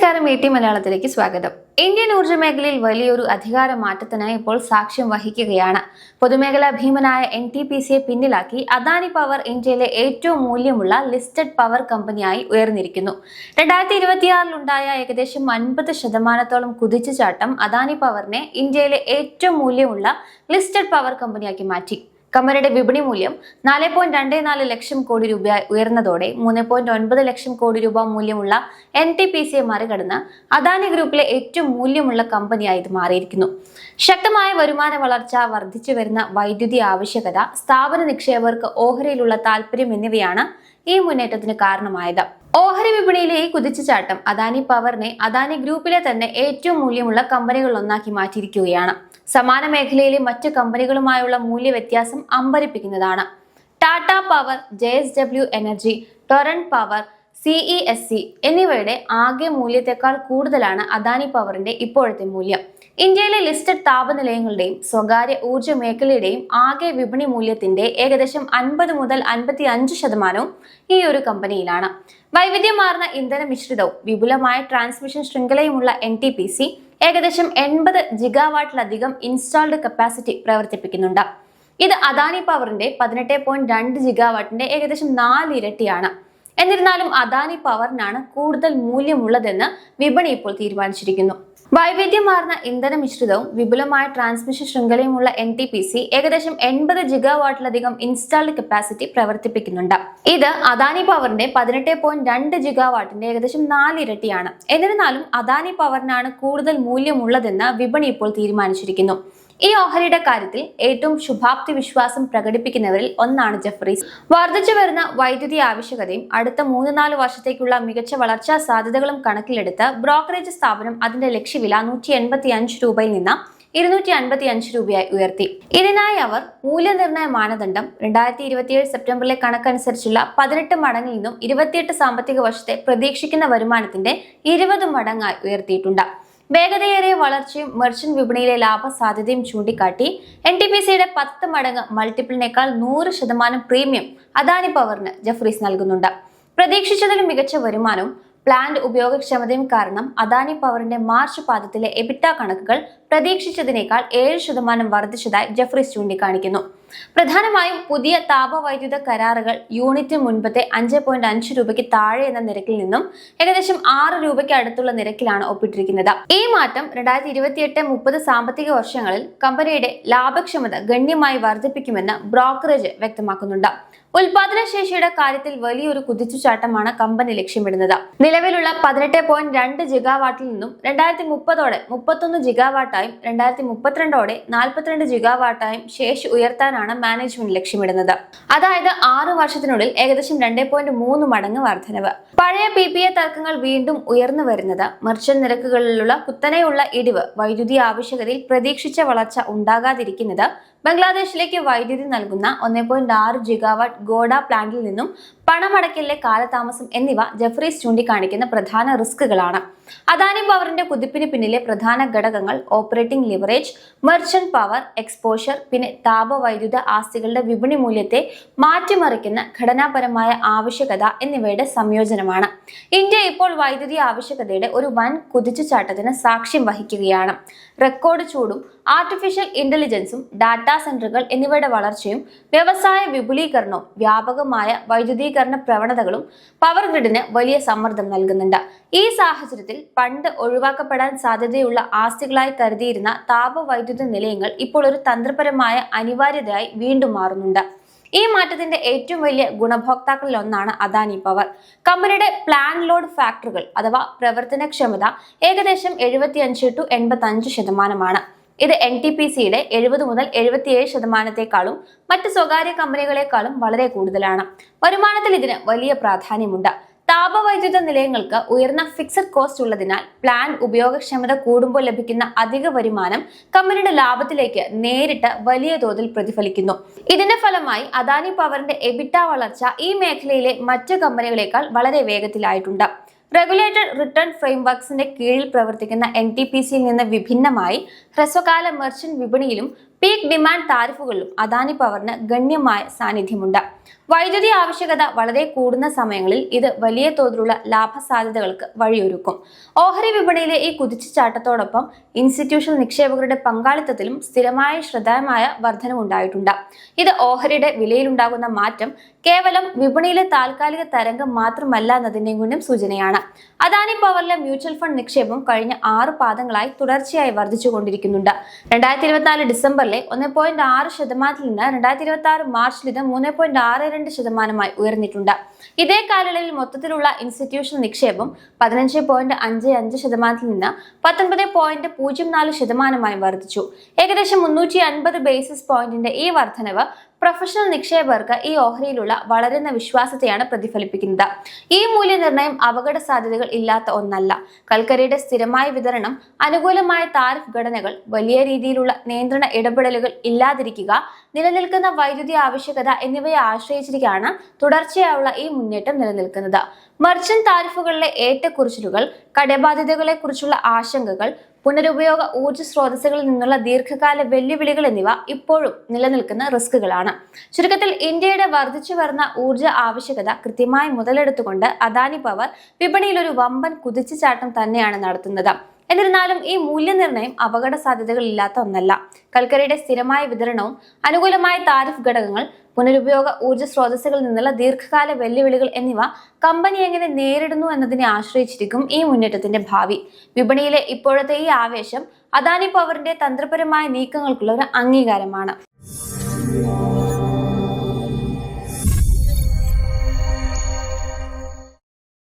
നമസ്കാരം, AT മലയാളത്തിലേക്ക് സ്വാഗതം. ഇന്ത്യൻ ഊർജ്ജ മേഖലയിൽ വലിയൊരു അധികാര മാറ്റത്തിന് ഇപ്പോൾ സാക്ഷ്യം വഹിക്കുകയാണ്. പൊതുമേഖലാ ഭീമനായ NTPCയെ പിന്നിലാക്കി അദാനി പവർ ഇന്ത്യയിലെ ഏറ്റവും മൂല്യമുള്ള ലിസ്റ്റഡ് പവർ കമ്പനിയായി ഉയർന്നിരിക്കുന്നു. 2026 ഏകദേശം 50% കുതിച്ചുചാട്ടം അദാനി പവറിനെ ഇന്ത്യയിലെ ഏറ്റവും മൂല്യമുള്ള ലിസ്റ്റഡ് പവർ കമ്പനിയാക്കി മാറ്റി. കമ്പനിയുടെ വിപണി മൂല്യം 4.24 ലക്ഷം കോടി രൂപയായി ഉയർന്നതോടെ 3.9 ലക്ഷം കോടി രൂപ മൂല്യമുള്ള NTPCയെ മറികടന്ന് അദാനി ഗ്രൂപ്പിലെ ഏറ്റവും മൂല്യമുള്ള കമ്പനിയായി ഇത് മാറിയിരിക്കുന്നു. ശക്തമായ വരുമാന വളർച്ച, വർദ്ധിച്ചു വരുന്ന വൈദ്യുതി ആവശ്യകത, സ്ഥാപന നിക്ഷേപകർക്ക് ഓഹരിയിലുള്ള താല്പര്യം എന്നിവയാണ് ഈ മുന്നേറ്റത്തിന് കാരണമായത്. ഓഹരി വിപണിയിലെ ഈ കുതിച്ചുചാട്ടം അദാനി പവറിനെ അദാനി ഗ്രൂപ്പിലെ തന്നെ ഏറ്റവും മൂല്യമുള്ള കമ്പനികളിലൊന്നാക്കി മാറ്റിയിരിക്കുകയാണ്. സമാന മേഖലയിലെ മറ്റ് കമ്പനികളുമായുള്ള മൂല്യ വ്യത്യാസം അമ്പരിപ്പിക്കുന്നതാണ്. Tata power, JSW energy, Torrent power, CESC എന്നിവയുടെ ആകെ മൂല്യത്തെക്കാൾ കൂടുതലാണ് അദാനി പവറിന്റെ ഇപ്പോഴത്തെ മൂല്യം. ഇന്ത്യയിലെ ലിസ്റ്റഡ് താപനിലയങ്ങളുടെയും സ്വകാര്യ ഊർജ്ജ മേഖലയുടെയും ആകെ വിപണി മൂല്യത്തിന്റെ ഏകദേശം 50 മുതൽ 55% ഈ ഒരു കമ്പനിയിലാണ്. വൈവിധ്യമാർന്ന ഇന്ധന മിശ്രിതവും വിപുലമായ ട്രാൻസ്മിഷൻ ശൃംഖലയുമുള്ള NTPC ഏകദേശം 80 ജിഗാവാട്ടിലധികം ഇൻസ്റ്റാൾഡ് കപ്പാസിറ്റി പ്രവർത്തിപ്പിക്കുന്നുണ്ട്. ഇത് അദാനി പവറിന്റെ 18.2 ജിഗാവാട്ടിന്റെ ഏകദേശം 4 ഇരട്ടിയാണ്. എന്നിരുന്നാലും അദാനി പവറിനാണ് കൂടുതൽ മൂല്യമുള്ളതെന്ന് വിപണി ഇപ്പോൾ തീരുമാനിച്ചിരിക്കുന്നു. വൈവിധ്യമാർന്ന ഇന്ധന മിശ്രിതവും വിപുലമായ ട്രാൻസ്മിഷൻ ശൃംഖലയുമുള്ള NTPC ഏകദേശം 80 ജിഗാവാട്ടിലധികം ഇൻസ്റ്റാൾഡ് കപ്പാസിറ്റി പ്രവർത്തിപ്പിക്കുന്നുണ്ട്. ഇത് അദാനി പവറിന്റെ 18.2 ജിഗാവാട്ടിന്റെ ഏകദേശം 4 ഇരട്ടിയാണ്. എന്നിരുന്നാലും അദാനി പവറിനാണ് കൂടുതൽ മൂല്യമുള്ളതെന്ന് വിപണി ഇപ്പോൾ തീരുമാനിച്ചിരിക്കുന്നു. ഈ ഓഹരിയുടെ കാര്യത്തിൽ ഏറ്റവും ശുഭാപ്തി വിശ്വാസം പ്രകടിപ്പിക്കുന്നവരിൽ ഒന്നാണ് ജെഫ്രീസ്. വർദ്ധിച്ചു വരുന്ന വൈദ്യുതി ആവശ്യകതയും അടുത്ത 3-4 വർഷത്തേക്കുള്ള മികച്ച വളർച്ചാ സാധ്യതകളും കണക്കിലെടുത്ത് ബ്രോക്കറേജ് സ്ഥാപനം അതിന്റെ ലക്ഷ്യവില 185 രൂപയിൽ നിന്ന് 255 രൂപയായി ഉയർത്തി. ഇതിനായി അവർ മൂല്യനിർണ്ണയ മാനദണ്ഡം 2027 സെപ്റ്റംബറിലെ കണക്കനുസരിച്ചുള്ള 18 മടങ്ങിൽ നിന്നും 28 സാമ്പത്തിക വർഷത്തെ പ്രതീക്ഷിക്കുന്ന വരുമാനത്തിന്റെ 20 മടങ്ങായി ഉയർത്തിയിട്ടുണ്ട്. വേഗതയേറിയ വളർച്ചയും മെർച്ചന്റ് വിപണിയിലെ ലാഭസാധ്യതയും ചൂണ്ടിക്കാട്ടി NTPCയുടെ 10 മടങ്ങ് മൾട്ടിപ്പിളിനേക്കാൾ 100% പ്രീമിയം അദാനി പവറിന് ജെഫ്രീസ് നൽകുന്നുണ്ട്. പ്രതീക്ഷിച്ചതിലും മികച്ച വരുമാനവും പ്ലാന്റ് ഉപയോഗക്ഷമതയും കാരണം അദാനി പവറിന്റെ മാർച്ച് പാദത്തിലെ EBITDA കണക്കുകൾ പ്രതീക്ഷിച്ചതിനേക്കാൾ 7% വർദ്ധിച്ചതായി ജെഫ്രീസ് ചൂണ്ടിക്കാണിക്കുന്നു. പ്രധാനമായും പുതിയ താപവൈദ്യുത കരാറുകൾ യൂണിറ്റ് മുൻപത്തെ 5.5 രൂപയ്ക്ക് താഴെ എന്ന നിരക്കിൽ നിന്നും ഏകദേശം 6 രൂപയ്ക്ക് അടുത്തുള്ള നിരക്കിലാണ് ഒപ്പിട്ടിരിക്കുന്നത്. ഈ മാറ്റം 2028-30 സാമ്പത്തിക വർഷങ്ങളിൽ കമ്പനിയുടെ ലാഭക്ഷമത ഗണ്യമായി വർദ്ധിപ്പിക്കുമെന്ന് ബ്രോക്കറേജ് വ്യക്തമാക്കുന്നുണ്ട്. ഉൽപാദനശേഷിയുടെ കാര്യത്തിൽ വലിയൊരു കുതിച്ചുചാട്ടമാണ് കമ്പനി ലക്ഷ്യമിടുന്നത്. നിലവിലുള്ള 18.2 ജിഗാവാട്ടിൽ നിന്നും 2030 31 ജിഗാവാട്ടായും 2032 42 ജിഗാവാട്ടായും ശേഷി ഉയർത്താനാണ് മാനേജ്മെന്റ് ലക്ഷ്യമിടുന്നത്. അതായത് 6 വർഷത്തിനുള്ളിൽ ഏകദേശം 2.3 മടങ്ങ് വർധനവ്. പഴയ PPA തർക്കങ്ങൾ വീണ്ടും ഉയർന്നു വരുന്നത്, മെർച്ചന്റ് നിരക്കുകളിലുള്ള കുത്തനെയുള്ള ഇടിവ്, വൈദ്യുതി ആവശ്യകതയിൽ പ്രതീക്ഷിച്ച വളർച്ച ഉണ്ടാകാതിരിക്കുന്നത്, ബംഗ്ലാദേശിലേക്ക് വൈദ്യുതി നൽകുന്ന 1.6 ജിഗാവാട്ട് ഗോഡ പ്ലാന്റിൽ നിന്നും പണമടയ്ക്കലിലെ കാലതാമസം എന്നിവ ജെഫ്രീസ് ചൂണ്ടിക്കാണിക്കുന്ന പ്രധാന റിസ്കുകളാണ്. അദാനി പവറിന്റെ കുതിപ്പിന് പിന്നിലെ പ്രധാന ഘടകങ്ങൾ operating leverage, merchant power exposure, പിന്നെ താപവൈദ്യുത ആസ്തികളുടെ വിപണി മൂല്യത്തെ മാറ്റിമറിക്കുന്ന ഘടനാപരമായ ആവശ്യകത എന്നിവയുടെ സംയോജനമാണ്. ഇന്ത്യ ഇപ്പോൾ വൈദ്യുതി ആവശ്യകതയുടെ ഒരു വൻ കുതിച്ചുചാട്ടത്തിന് സാക്ഷ്യം വഹിക്കുകയാണ്. റെക്കോർഡ് ചൂടും ആർട്ടിഫിഷ്യൽ ഇന്റലിജൻസും ഡാറ്റാ സെന്ററുകൾ എന്നിവയുടെ വളർച്ചയും വ്യവസായ വിപുലീകരണവും വ്യാപകമായ വൈദ്യുതീകരണ പ്രവണതകളും പവർ ഗ്രിഡിന് വലിയ സമ്മർദ്ദം നൽകുന്നുണ്ട്. ഈ സാഹചര്യത്തിൽ പണ്ട് ഒഴിവാക്കപ്പെടാൻ സാധ്യതയുള്ള ആസ്തികളായി കരുതിയിരുന്ന താപവൈദ്യുത നിലയങ്ങൾ ഇപ്പോൾ ഒരു തന്ത്രപരമായ അനിവാര്യതയായി വീണ്ടും മാറുന്നുണ്ട്. ഈ മാറ്റത്തിന്റെ ഏറ്റവും വലിയ ഗുണഭോക്താക്കളിൽ ഒന്നാണ് അദാനി പവർ. കമ്പനിയുടെ പ്ലാൻ ലോഡ് ഫാക്ടറുകൾ അഥവാ പ്രവർത്തനക്ഷമത ഏകദേശം 75-85%. ഇത് NTPCയുടെ 70 മുതൽ 77%ത്തേക്കാളും മറ്റ് സ്വകാര്യ കമ്പനികളെക്കാളും വളരെ കൂടുതലാണ്. വരുമാനത്തിൽ ഇതിന് വലിയ പ്രാധാന്യമുണ്ട്. താപവൈദ്യുത നിലയങ്ങൾക്ക് ഉയർന്ന ഫിക്സഡ് കോസ്റ്റ് ഉള്ളതിനാൽ പ്ലാൻ ഉപയോഗക്ഷമത കൂടുമ്പോൾ ലഭിക്കുന്ന അധിക വരുമാനം കമ്പനിയുടെ ലാഭത്തിലേക്ക് നേരിട്ട് വലിയ തോതിൽ പ്രതിഫലിക്കുന്നു. ഇതിന്റെ ഫലമായി അദാനി പവറിന്റെ EBITDA വളർച്ച ഈ മേഖലയിലെ മറ്റ് കമ്പനികളെക്കാൾ വളരെ വേഗത്തിലായിട്ടുണ്ട്. റെഗുലേറ്റഡ് റിട്ടേൺ ഫ്രെയിംവർക്സിന്റെ കീഴിൽ പ്രവർത്തിക്കുന്ന NTPCയിൽ നിന്ന് വിഭിന്നമായി ഹ്രസ്വകാല മെർച്ചന്റ് വിപണിയിലും പീക്ക് ഡിമാൻഡ് താരിഫുകളിലും അദാനി പവറിന് ഗണ്യമായ സാന്നിധ്യമുണ്ട്. വൈദ്യുതി ആവശ്യകത വളരെ കൂടുന്ന സമയങ്ങളിൽ ഇത് വലിയ തോതിലുള്ള ലാഭസാധ്യതകൾക്ക് വഴിയൊരുക്കും. ഓഹരി വിപണിയിലെ ഈ കുതിച്ചുചാട്ടത്തോടൊപ്പം ഇൻസ്റ്റിറ്റ്യൂഷണൽ നിക്ഷേപകരുടെ പങ്കാളിത്തത്തിലും സ്ഥിരമായ ശ്രദ്ധേയമായ വർധനവുണ്ടായിട്ടുണ്ട്. ഇത് ഓഹരിയുടെ വിലയിലുണ്ടാകുന്ന മാറ്റം കേവലം വിപണിയിലെ താൽക്കാലിക തരംഗം മാത്രമല്ല എന്നതിന്റെയും കൂടി സൂചനയാണ്. അദാനി പവറിലെ മ്യൂച്വൽ ഫണ്ട് നിക്ഷേപം കഴിഞ്ഞ 6 പാദങ്ങളായി തുടർച്ചയായി വർദ്ധിച്ചുകൊണ്ടിരിക്കുന്നുണ്ട്. 2024 ഡിസംബറിലെ 1.6% നിന്ന് 2026 മാർച്ചിൽ ഇത് 3.62% ഉയർന്നിട്ടുണ്ട്. ഇതേ കാലയളവിൽ മൊത്തത്തിലുള്ള ഇൻസ്റ്റിറ്റ്യൂഷണൽ നിക്ഷേപം 15.55% നിന്ന് 19.04% വർദ്ധിച്ചു. ഏകദേശം 350 ബേസിസ് പോയിന്റിന്റെ ഈ വർധനവ് പ്രൊഫഷണൽ നിക്ഷേപകർക്ക് ഈ ഓഹരിയിലുള്ള വളരുന്ന വിശ്വാസത്തെയാണ് പ്രതിഫലിപ്പിക്കുന്നത്. ഈ മൂല്യനിർണ്ണയം അപകട സാധ്യതകൾ ഇല്ലാത്ത ഒന്നല്ല. കൽക്കരിയുടെ സ്ഥിരമായ വിതരണം, അനുകൂലമായ താരിഫ് ഘടനകൾ, വലിയ രീതിയിലുള്ള നിയന്ത്രണ ഇടപെടലുകൾ ഇല്ലാതിരിക്കുക, നിലനിൽക്കുന്ന വൈദ്യുതി ആവശ്യകത എന്നിവയെ ആശ്രയിച്ചിരിക്കുകയാണ് തുടർച്ചയായുള്ള ഈ മുന്നേറ്റം നിലനിൽക്കുന്നത്. മർച്ചന്റ് താരിഫുകളിലെ ഏറ്റക്കുറച്ചിലുകൾ, കടബാധ്യതകളെ കുറിച്ചുള്ള ആശങ്കകൾ, പുനരുപയോഗ ഊർജ്ജ സ്രോതസ്സുകളിൽ നിന്നുള്ള ദീർഘകാല വെല്ലുവിളികൾ എന്നിവ ഇപ്പോഴും നിലനിൽക്കുന്ന റിസ്കുകളാണ്. ചുരുക്കത്തിൽ ഇന്ത്യയുടെ വർദ്ധിച്ചു വരുന്ന ഊർജ്ജ ആവശ്യകത കൃത്യമായി മുതലെടുത്തുകൊണ്ട് അദാനി പവർ വിപണിയിൽ ഒരു വമ്പൻ കുതിച്ചുചാട്ടം തന്നെയാണ് നടത്തുന്നത്. എന്നിരുന്നാലും ഈ മൂല്യനിർണ്ണയം അപകട സാധ്യതകൾ ഇല്ലാത്ത ഒന്നല്ല. കൽക്കരിയുടെ സ്ഥിരമായ വിതരണവും, അനുകൂലമായ താരിഫ് ഘടകങ്ങൾ, പുനരുപയോഗ ഊർജ്ജ സ്രോതസ്സുകളിൽ നിന്നുള്ള ദീർഘകാല വെല്ലുവിളികൾ എന്നിവ കമ്പനി എങ്ങനെ നേരിടുന്നു എന്നതിനെ ആശ്രയിച്ചിരിക്കും ഈ മുന്നേറ്റത്തിന്റെ ഭാവി. വിപണിയിലെ ഇപ്പോഴത്തെ ഈ ആവേശം അദാനി പവറിന്റെ തന്ത്രപരമായ നീക്കങ്ങൾക്കുള്ള ഒരു അംഗീകാരമാണ്.